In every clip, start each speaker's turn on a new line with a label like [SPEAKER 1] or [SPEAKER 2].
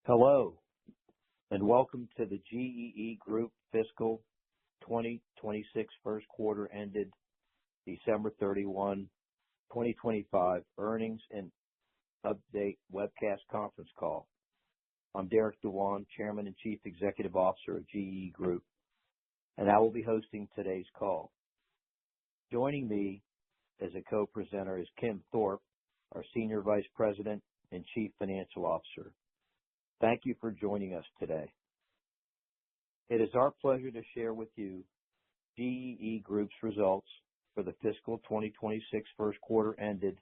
[SPEAKER 1] Hello, and welcome to the GEE Group Fiscal 2026 first quarter ended December 31, 2025 earnings and update webcast conference call. I'm Derek Dewan, Chairman and Chief Executive Officer of GEE Group, and I will be hosting today's call. Joining me as a co-presenter is Kim Thorpe, our Senior Vice President and Chief Financial Officer. Thank you for joining us today. It is our pleasure to share with you GEE Group's results for the fiscal 2026 first quarter ended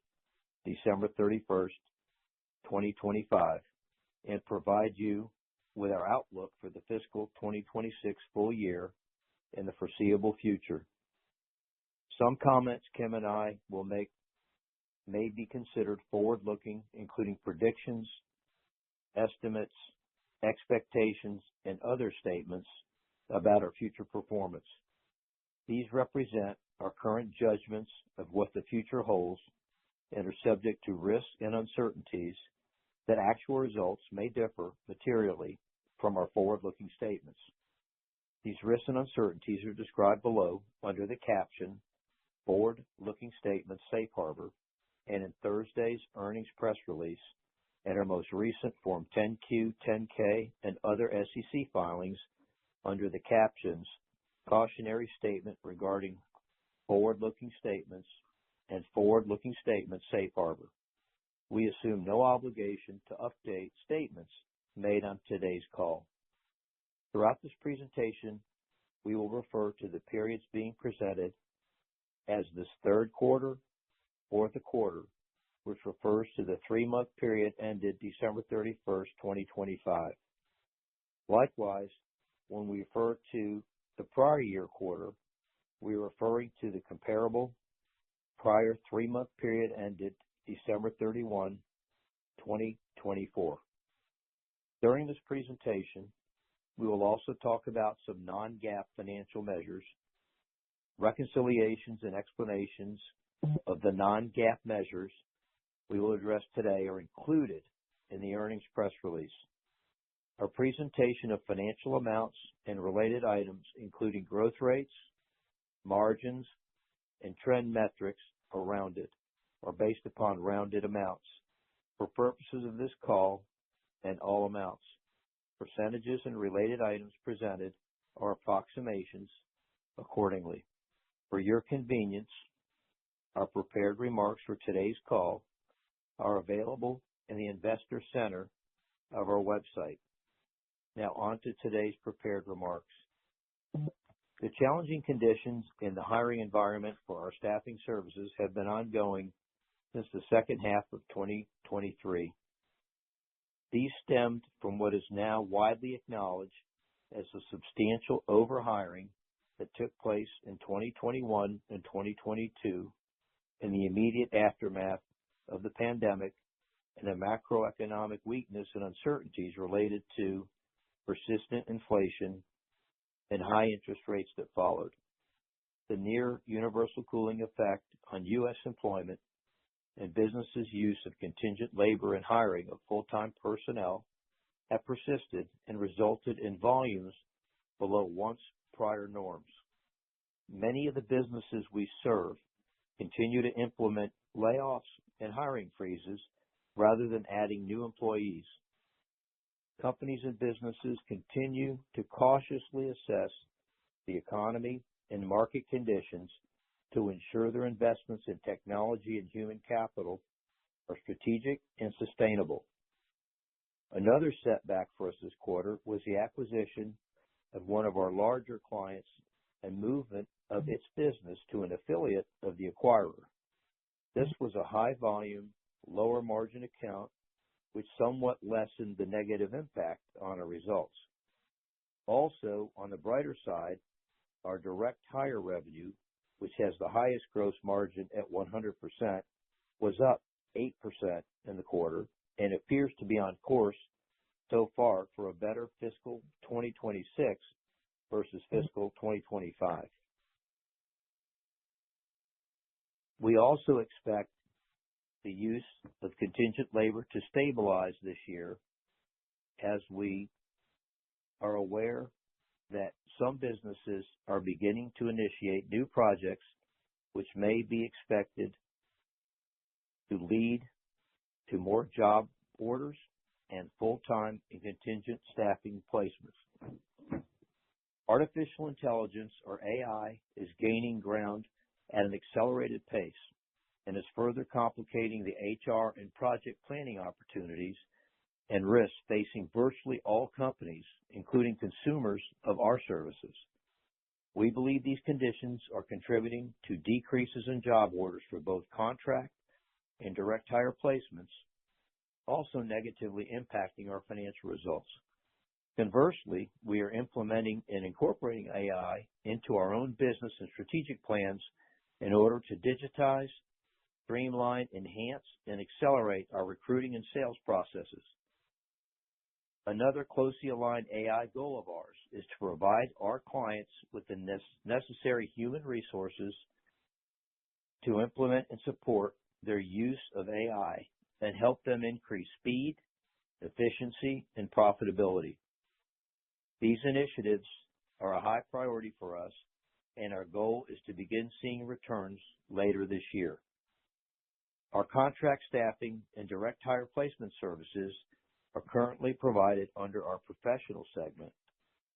[SPEAKER 1] December 31st, 2025, and provide you with our outlook for the fiscal 2026 full year and the foreseeable future. Some comments Kim and I will make may be considered forward-looking, including predictions, estimates, expectations, and other statements about our future performance. These represent our current judgments of what the future holds and are subject to risks and uncertainties that actual results may differ materially from our forward-looking statements. These risks and uncertainties are described below under the caption Forward-Looking Statements Safe Harbor and in Thursday's earnings press release and our most recent Form 10-Q, 10-K, and other SEC filings under the captions Cautionary Statement Regarding Forward-Looking Statements and Forward-Looking Statements Safe Harbor. We assume no obligation to update statements made on today's call. Throughout this presentation, we will refer to the periods being presented as this third quarter or the quarter, which refers to the 3-month period ended December 31st, 2025. Likewise, when we refer to the prior year quarter, we are referring to the comparable prior 3-month period ended December 31, 2024. During this presentation, we will also talk about some non-GAAP financial measures. Reconciliations and explanations of the non-GAAP measures we will address today are included in the earnings press release. Our presentation of financial amounts and related items, including growth rates, margins, and trend metrics, are rounded or based upon rounded amounts. For purposes of this call and all amounts, percentages and related items presented are approximations accordingly. For your convenience, our prepared remarks for today's call are available in the Investor Center of our website. Now on to today's prepared remarks. The challenging conditions in the hiring environment for our staffing services have been ongoing since the second half of 2023. These stemmed from what is now widely acknowledged as the substantial overhiring that took place in 2021 and 2022 in the immediate aftermath of the pandemic and the macroeconomic weakness and uncertainties related to persistent inflation and high interest rates that followed. The near universal cooling effect on U.S. employment and businesses' use of contingent labor and hiring of full-time personnel have persisted and resulted in volumes below once prior norms. Many of the businesses we serve continue to implement layoffs and hiring freezes rather than adding new employees. Companies and businesses continue to cautiously assess the economy and market conditions to ensure their investments in technology and human capital are strategic and sustainable. Another setback for us this quarter was the acquisition of one of our larger clients and movement of its business to an affiliate of the acquirer. This was a high-volume, lower-margin account, which somewhat lessened the negative impact on our results. Also, on the brighter side, our direct hire revenue, which has the highest gross margin at 100%, was up 8% in the quarter and appears to be on course so far for a better fiscal 2026 versus fiscal 2025. We also expect the use of contingent labor to stabilize this year as we are aware that some businesses are beginning to initiate new projects which may be expected to lead to more job orders and full-time and contingent staffing placements. Artificial intelligence, or AI, is gaining ground at an accelerated pace and is further complicating the HR and project planning opportunities and risks facing virtually all companies, including consumers of our services. We believe these conditions are contributing to decreases in job orders for both contract and direct hire placements, also negatively impacting our financial results. Conversely, we are implementing and incorporating AI into our own business and strategic plans in order to digitize, streamline, enhance, and accelerate our recruiting and sales processes. Another closely aligned AI goal of ours is to provide our clients with the necessary human resources to implement and support their use of AI and help them increase speed, efficiency, and profitability. These initiatives are a high priority for us, and our goal is to begin seeing returns later this year. Our contract staffing and direct hire placement services are currently provided under our professional segment.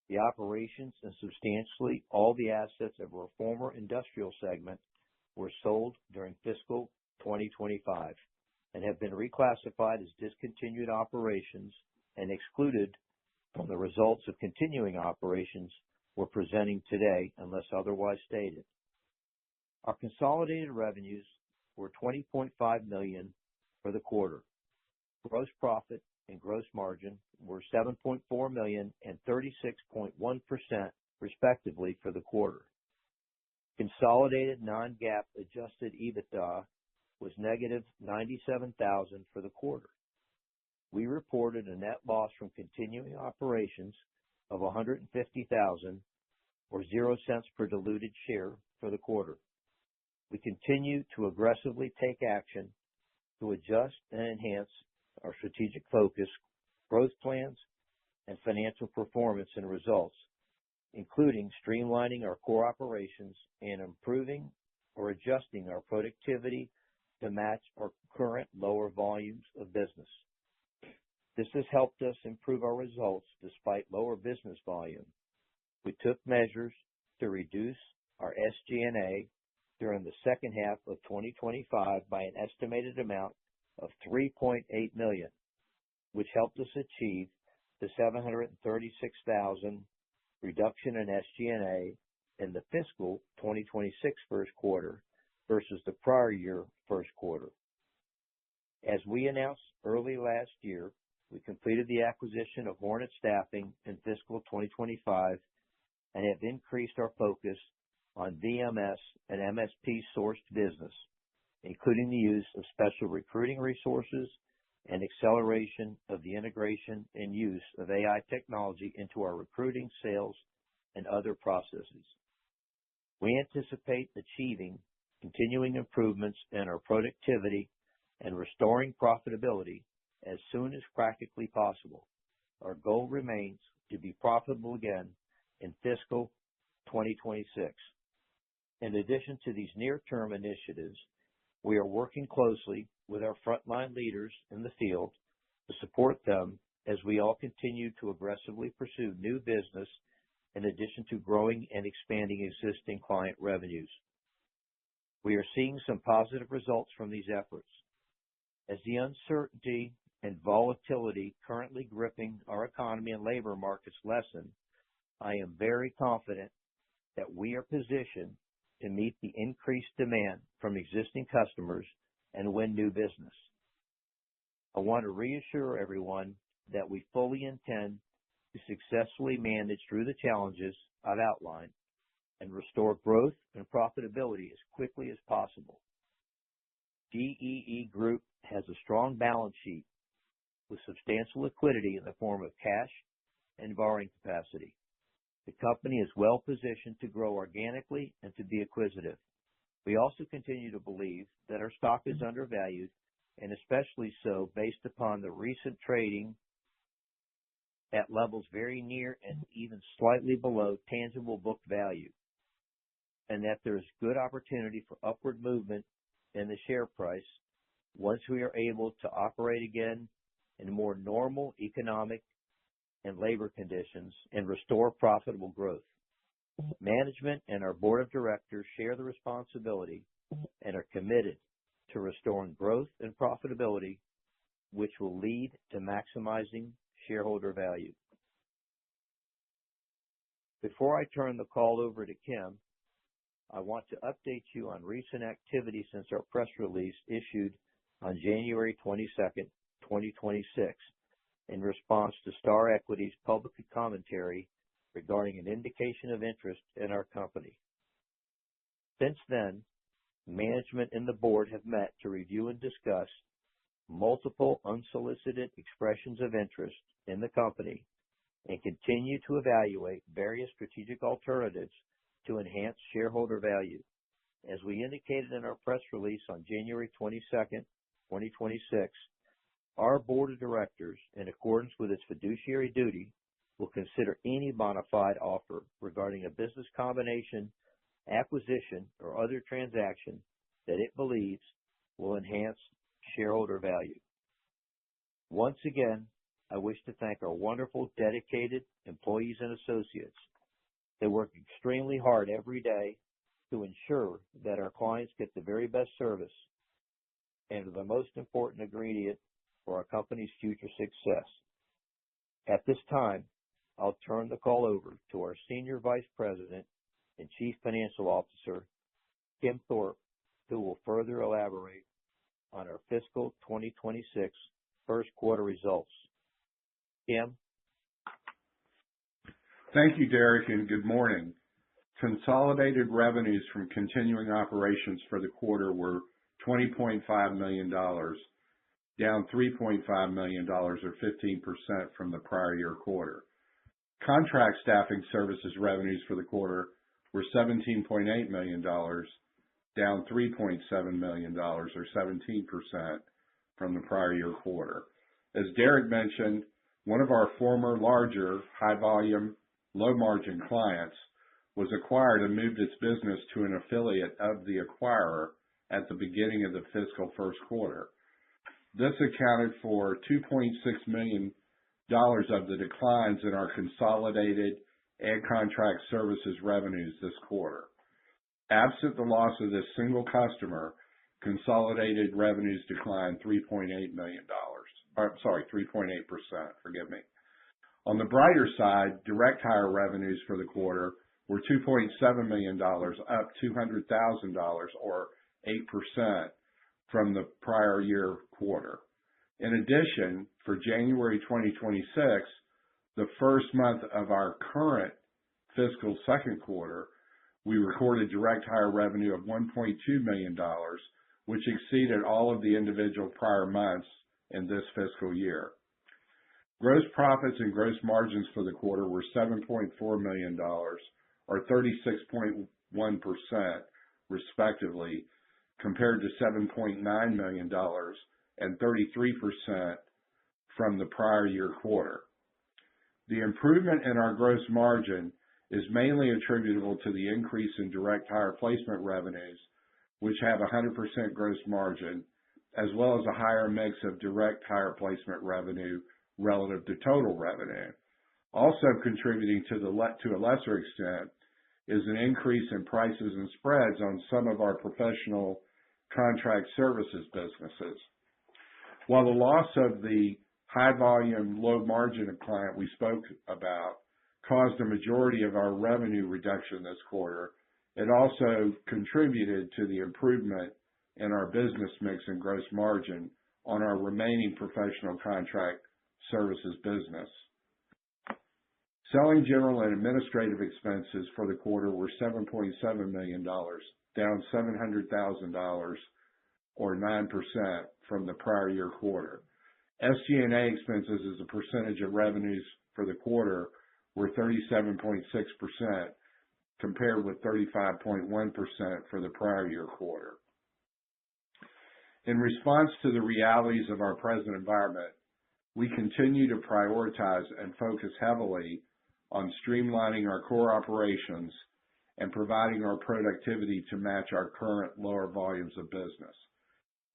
[SPEAKER 1] The operations and substantially all the assets of our former industrial segment were sold during fiscal 2025 and have been reclassified as discontinued operations and excluded from the results of continuing operations we're presenting today unless otherwise stated. Our consolidated revenues were $20.5 million for the quarter. Gross profit and gross margin were $7.4 million and 36.1% respectively for the quarter. Consolidated non-GAAP adjusted EBITDA was negative $97,000 for the quarter. We reported a net loss from continuing operations of $150,000 or 0 cents per diluted share for the quarter. We continue to aggressively take action to adjust and enhance our strategic focus, growth plans, and financial performance and results, including streamlining our core operations and improving or adjusting our productivity to match our current lower volumes of business. This has helped us improve our results despite lower business volume. We took measures to reduce our SG&A during the second half of 2025 by an estimated amount of $3.8 million, which helped us achieve the $736,000 reduction in SG&A in the fiscal 2026 first quarter versus the prior year first quarter. As we announced early last year, we completed the acquisition of Hornet Staffing in fiscal 2025 and have increased our focus on VMS and MSP sourced business, including the use of special recruiting resources and acceleration of the integration and use of AI technology into our recruiting, sales, and other processes. We anticipate achieving continuing improvements in our productivity and restoring profitability as soon as practically possible. Our goal remains to be profitable again in fiscal 2026. In addition to these near-term initiatives, we are working closely with our frontline leaders in the field to support them as we all continue to aggressively pursue new business in addition to growing and expanding existing client revenues. We are seeing some positive results from these efforts. As the uncertainty and volatility currently gripping our economy and labor markets lessen, I am very confident that we are positioned to meet the increased demand from existing customers and win new business. I want to reassure everyone that we fully intend to successfully manage through the challenges I've outlined and restore growth and profitability as quickly as possible. GEE Group has a strong balance sheet with substantial liquidity in the form of cash and borrowing capacity. The company is well positioned to grow organically and to be acquisitive. We also continue to believe that our stock is undervalued, and especially so based upon the recent trading at levels very near and even slightly below tangible book value, and that there is good opportunity for upward movement in the share price once we are able to operate again in more normal economic and labor conditions and restore profitable growth. Management and our board of directors share the responsibility and are committed to restoring growth and profitability, which will lead to maximizing shareholder value. Before I turn the call over to Kim, I want to update you on recent activity since our press release issued on January 22nd, 2026, in response to Star Equity's public commentary regarding an indication of interest in our company. Since then, management and the board have met to review and discuss multiple unsolicited expressions of interest in the company and continue to evaluate various strategic alternatives to enhance shareholder value. As we indicated in our press release on January 22nd, 2026, our board of directors, in accordance with its fiduciary duty, will consider any bona fide offer regarding a business combination, acquisition, or other transaction that it believes will enhance shareholder value. Once again, I wish to thank our wonderful, dedicated employees and associates. They work extremely hard every day to ensure that our clients get the very best service and are the most important ingredient for our company's future success. At this time, I'll turn the call over to our Senior Vice President and Chief Financial Officer, Kim Thorpe, who will further elaborate on our fiscal 2026 first quarter results. Kim?
[SPEAKER 2] Thank you, Derek, and good morning. Consolidated revenues from continuing operations for the quarter were $20.5 million, down $3.5 million or 15% from the prior year quarter. Contract staffing services revenues for the quarter were $17.8 million, down $3.7 million or 17% from the prior year quarter. As Derek mentioned, one of our former larger, high-volume, low-margin clients was acquired and moved its business to an affiliate of the acquirer at the beginning of the fiscal first quarter. This accounted for $2.6 million of the declines in our consolidated and contract services revenues this quarter. Absent the loss of this single customer, consolidated revenues declined $3.8 million. 3.8%, forgive me. On the brighter side, direct hire revenues for the quarter were $2.7 million, up $200,000 or 8% from the prior year quarter. In addition, for January 2026, the first month of our current fiscal second quarter, we recorded direct hire revenue of $1.2 million, which exceeded all of the individual prior months in this fiscal year. Gross profits and gross margins for the quarter were $7.4 million, or 36.1%, respectively, compared to $7.9 million and 33% from the prior year quarter. The improvement in our gross margin is mainly attributable to the increase in direct hire placement revenues, which have 100% gross margin, as well as a higher mix of direct hire placement revenue relative to total revenue. Also contributing to a lesser extent is an increase in prices and spreads on some of our professional contract services businesses. While the loss of the high volume, low margin client we spoke about caused a majority of our revenue reduction this quarter, it also contributed to the improvement in our business mix and gross margin on our remaining professional contract services business. Selling, general, and administrative expenses for the quarter were $7.7 million, down $700,000 or 9% from the prior year quarter. SG&A expenses as a percentage of revenues for the quarter were 37.6%, compared with 35.1% for the prior year quarter. In response to the realities of our present environment, we continue to prioritize and focus heavily on streamlining our core operations and providing our productivity to match our current lower volumes of business.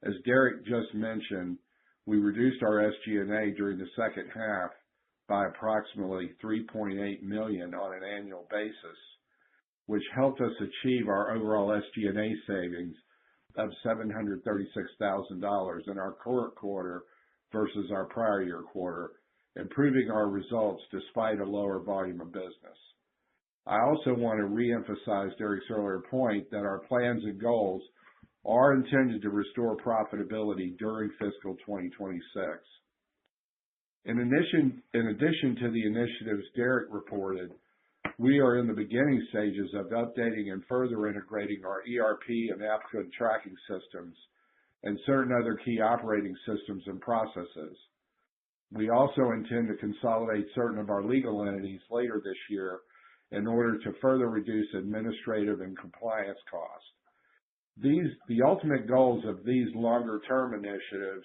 [SPEAKER 2] As Derek just mentioned, we reduced our SG&A during the second half by approximately $3.8 million on an annual basis, which helped us achieve our overall SG&A savings of $736,000 in our current quarter versus our prior year quarter, improving our results despite a lower volume of business. I also want to reemphasize Derek's earlier point that our plans and goals are intended to restore profitability during fiscal 2026. In addition to the initiatives Derek reported, we are in the beginning stages of updating and further integrating our ERP and applicant tracking systems and certain other key operating systems and processes. We also intend to consolidate certain of our legal entities later this year in order to further reduce administrative and compliance costs. The ultimate goals of these longer-term initiatives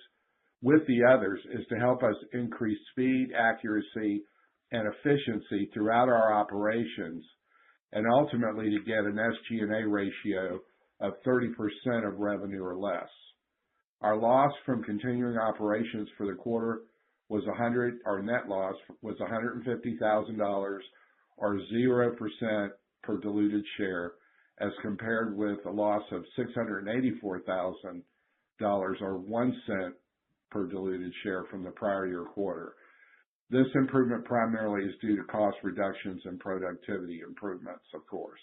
[SPEAKER 2] with the others is to help us increase speed, accuracy, and efficiency throughout our operations, and ultimately to get an SG&A ratio of 30% of revenue or less. Our loss from continuing operations for the quarter was our net loss was $150,000 or 0% per diluted share, as compared with a loss of $684,000 or 1 cent per diluted share from the prior year quarter. This improvement primarily is due to cost reductions and productivity improvements, of course.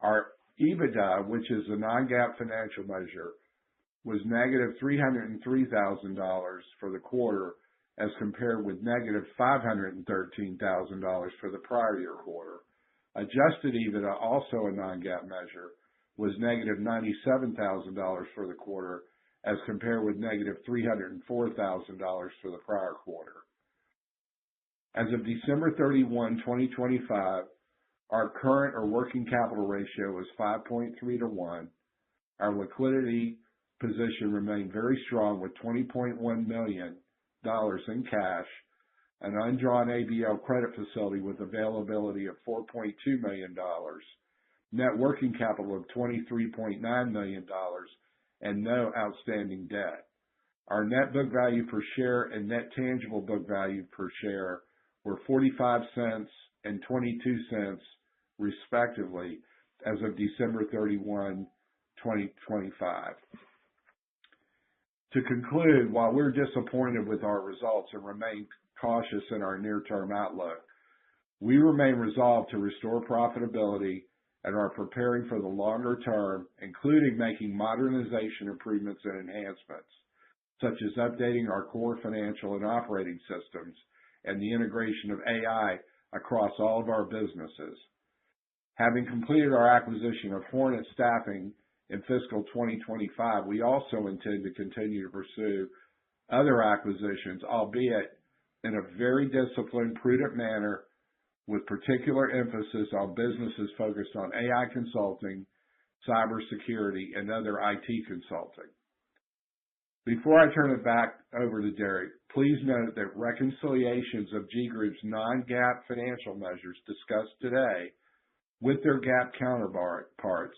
[SPEAKER 2] Our EBITDA, which is a non-GAAP financial measure, was negative $303,000 for the quarter, as compared with negative $513,000 for the prior year quarter. Adjusted EBITDA, also a non-GAAP measure, was negative $97,000 for the quarter, as compared with negative $304,000 for the prior quarter. As of December 31, 2025, our current or working capital ratio was 5.3 to 1. Our liquidity position remained very strong with $20.1 million in cash, an undrawn ABL credit facility with availability of $4.2 million, net working capital of $23.9 million, and no outstanding debt. Our net book value per share and net tangible book value per share were 45 cents and 22 cents, respectively, as of December 31, 2025. To conclude, while we're disappointed with our results and remain cautious in our near-term outlook, we remain resolved to restore profitability and are preparing for the longer term, including making modernization improvements and enhancements, such as updating our core financial and operating systems and the integration of AI across all of our businesses. Having completed our acquisition of Hornet Staffing in fiscal 2025, we also intend to continue to pursue other acquisitions, albeit in a very disciplined, prudent manner, with particular emphasis on businesses focused on AI consulting, cybersecurity, and other IT consulting. Before I turn it back over to Derek, please note that reconciliations of G Group's non-GAAP financial measures discussed today with their GAAP counterparts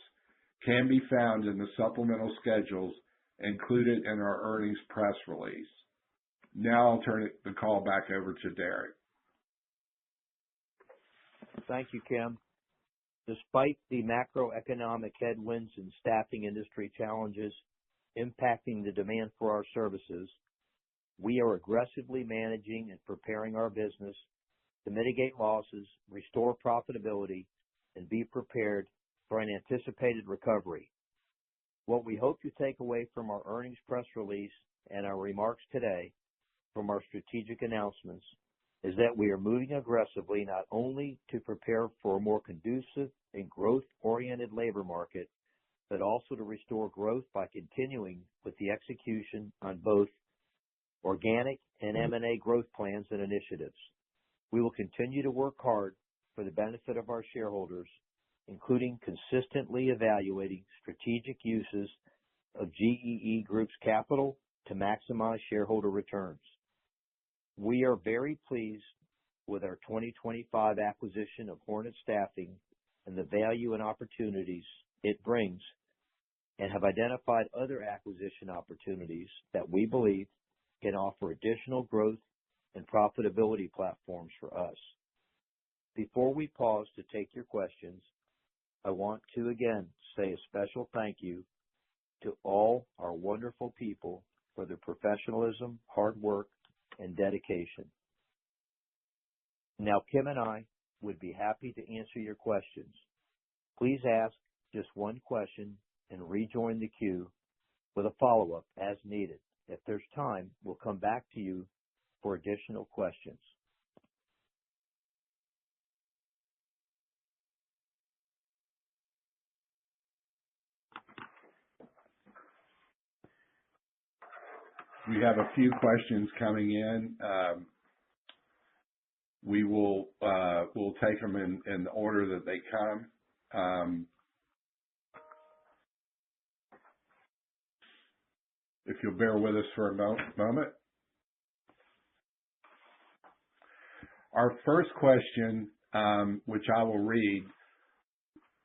[SPEAKER 2] can be found in the supplemental schedules included in our earnings press release. Now I'll turn the call back over to Derek.
[SPEAKER 1] Thank you, Kim. Despite the macroeconomic headwinds and staffing industry challenges impacting the demand for our services, we are aggressively managing and preparing our business to mitigate losses, restore profitability, and be prepared for an anticipated recovery. What we hope you take away from our earnings press release and our remarks today from our strategic announcements is that we are moving aggressively not only to prepare for a more conducive and growth-oriented labor market, but also to restore growth by continuing with the execution on both organic and M&A growth plans and initiatives. We will continue to work hard for the benefit of our shareholders, including consistently evaluating strategic uses of GEE Group's capital to maximize shareholder returns. We are very pleased with our 2025 acquisition of Hornet Staffing and the value and opportunities it brings, and have identified other acquisition opportunities that we believe can offer additional growth and profitability platforms for us. Before we pause to take your questions, I want to again say a special thank you to all our wonderful people for their professionalism, hard work, and dedication. Now, Kim and I would be happy to answer your questions. Please ask just one question and rejoin the queue with a follow-up as needed. If there's time, we'll come back to you for additional questions.
[SPEAKER 2] We have a few questions coming in. We'll take them in the order that they come. If you'll bear with us for a moment. Our first question, which I will read: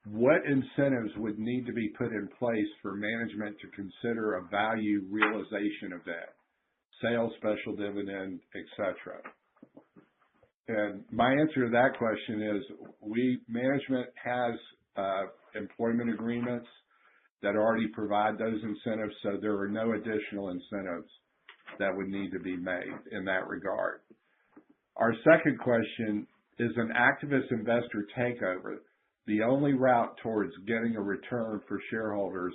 [SPEAKER 2] what incentives would need to be put in place for management to consider a value realization event, sale, special dividend, etc.? And my answer to that question is management has employment agreements that already provide those incentives, so there are no additional incentives that would need to be made in that regard. Our second question: is an activist investor takeover the only route towards getting a return for shareholders,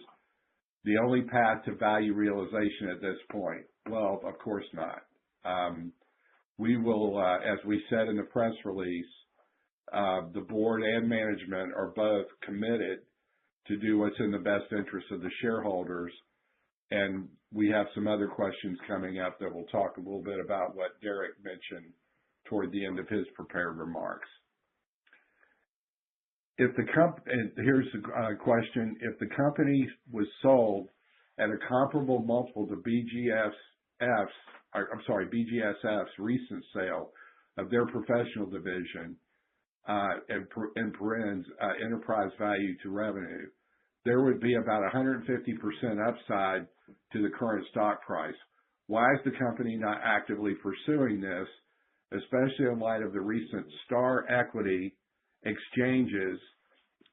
[SPEAKER 2] the only path to value realization at this point? Well, of course not. We will, as we said in the press release, the board and management are both committed to do what's in the best interest of the shareholders. And we have some other questions coming up that will talk a little bit about what Derek mentioned toward the end of his prepared remarks. And here's a question: if the company was sold at a comparable multiple to BGSF's recent sale of their professional division, enterprise value to revenue, there would be about 150% upside to the current stock price. Why is the company not actively pursuing this, especially in light of the recent star equity exchanges,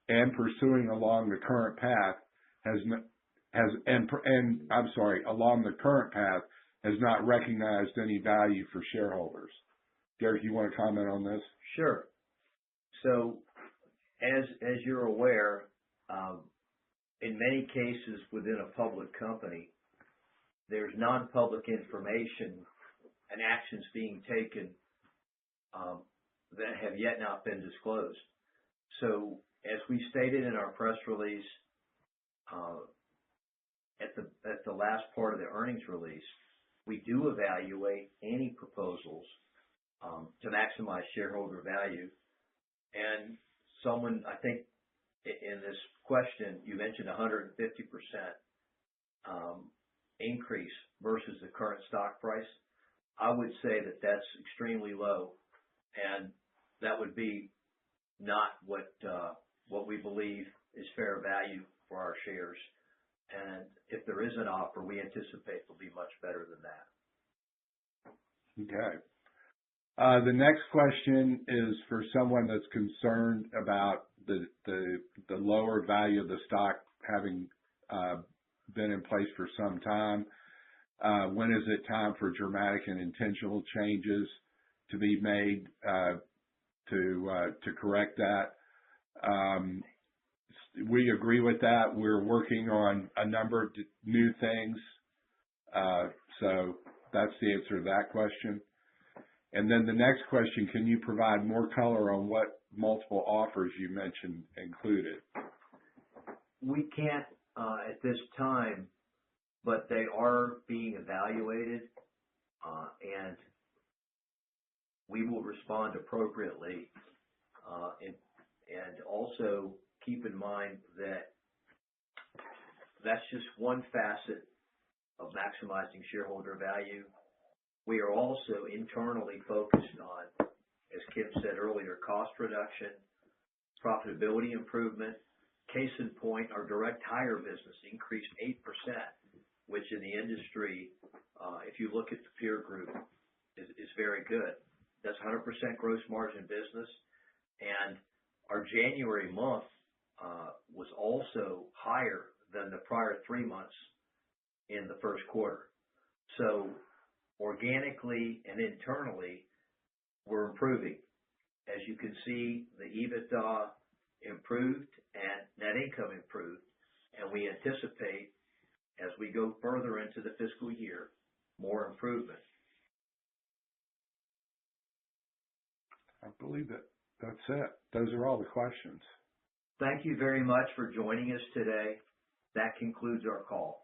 [SPEAKER 2] and pursuing along the current path has not recognized any value for shareholders? Derek, you want to comment on this?
[SPEAKER 1] Sure. So, as you're aware, in many cases within a public company, there's non-public information and actions being taken that have yet not been disclosed. So, as we stated in our press release, at the last part of the earnings release, we do evaluate any proposals to maximize shareholder value. And someone, I think, in this question, you mentioned 150% increase versus the current stock price. I would say that that's extremely low, and that would be not what we believe is fair value for our shares. And if there is an offer, we anticipate it'll be much better than that.
[SPEAKER 2] Okay. The next question is for someone that's concerned about the lower value of the stock having been in place for some time. When is it time for dramatic and intentional changes to be made to correct that? We agree with that. We're working on a number of new things. So that's the answer to that question. And then the next question: can you provide more color on what multiple offers you mentioned included?
[SPEAKER 1] We can't at this time, but they are being evaluated, and we will respond appropriately. And also keep in mind that that's just one facet of maximizing shareholder value. We are also internally focused on, as Kim said earlier, cost reduction, profitability improvement. Case in point, our direct hire business increased 8%, which in the industry, if you look at the peer group, is very good. That's 100% gross margin business. And our January month was also higher than the prior 3 months in the first quarter. So organically and internally, we're improving. As you can see, the EBITDA improved and net income improved, and we anticipate, as we go further into the fiscal year, more improvement.
[SPEAKER 2] I believe that's it. Those are all the questions.
[SPEAKER 1] Thank you very much for joining us today. That concludes our call.